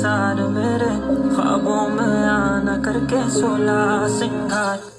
इंतजार मेरे ख्वाबों में आना करके 16 सिंगार।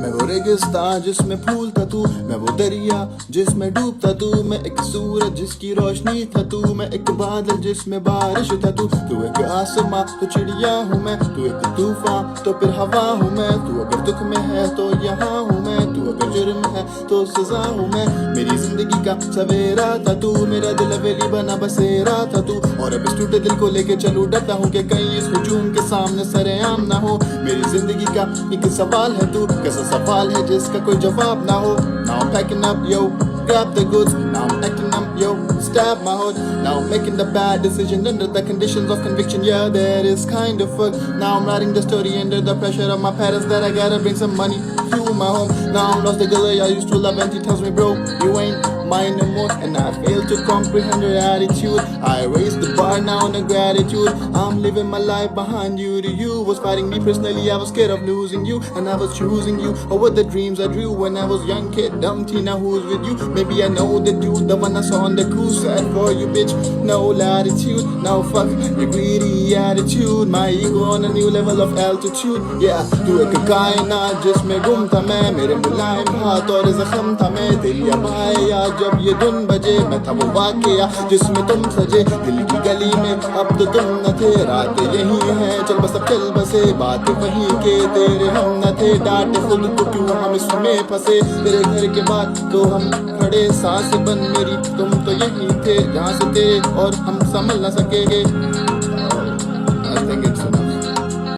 मैं वो रेगिस्तान जिसमें फूल था तू, मैं वो दरिया जिसमें डूबता तू, मैं एक सूरज जिसकी रोशनी था तू, मैं एक बादल जिसमें बारिश था तू, तू एक आसमां तो चिड़िया हूँ मैं, तू एक तूफान तो फिर हवा हूँ मैं, तू अगर दुख में है तो यहाँ हूँ मैं, तू अगर जुर्म है तो सजा हूँ मैं। मेरी जिंदगी का सवेरा था तू, मेरा दिल हवेली बना बसेरा था तू, और अब इस टूटे दिल को लेके चलूं डरता हूँ कि कहीं इस हुजूम के सामने सरेआम ना हो। मेरी जिंदगी का एक सवाल है तू, कैसा सवाल है जिसका कोई जवाब ना हो। Now I'm packing up, yo, grab the goods. Now I'm acting up, yo, stab my hood. Now I'm making the bad decision under the conditions of conviction. Yeah, that is kind of fucked. Now I'm writing the story under the pressure of my parents that I gotta bring some money to my home. Now I'm lost the girl I used to love and she tells me, bro, you ain't mine no more. And I fail to comprehend her attitude. I raised the bar now on the gratitude. I'm living my life behind you. To you was fighting me personally. I was scared of losing you, and I was choosing you over the dreams I drew when I was young kid. Dumb Tina, who's with you? Maybe I know the dude, the one I saw on the cruise. Sad for you, bitch. No latitude. Now fuck your greedy attitude. My ego on a new level of altitude. Yeah, तू एक कायनात जिसमें गुम था मैं, मेरे मुलायम हाथ और जख्म था मैं। दिल या भाया जब ये धुन बजे, मैं था वो वाकया जिसमें तुम सजे। दिल की गली में अब तो तुम न थे, रात यही है चल बस अब चल बसे। बात वही के तेरे हम न थे, डांटे खुद को क्यों हम इसमें फंसे। तेरे घर के बाद तो हम खड़े, सांस बन मेरी तुम तो यही थे जहाँ से थे और हम संभल न सकेंगे।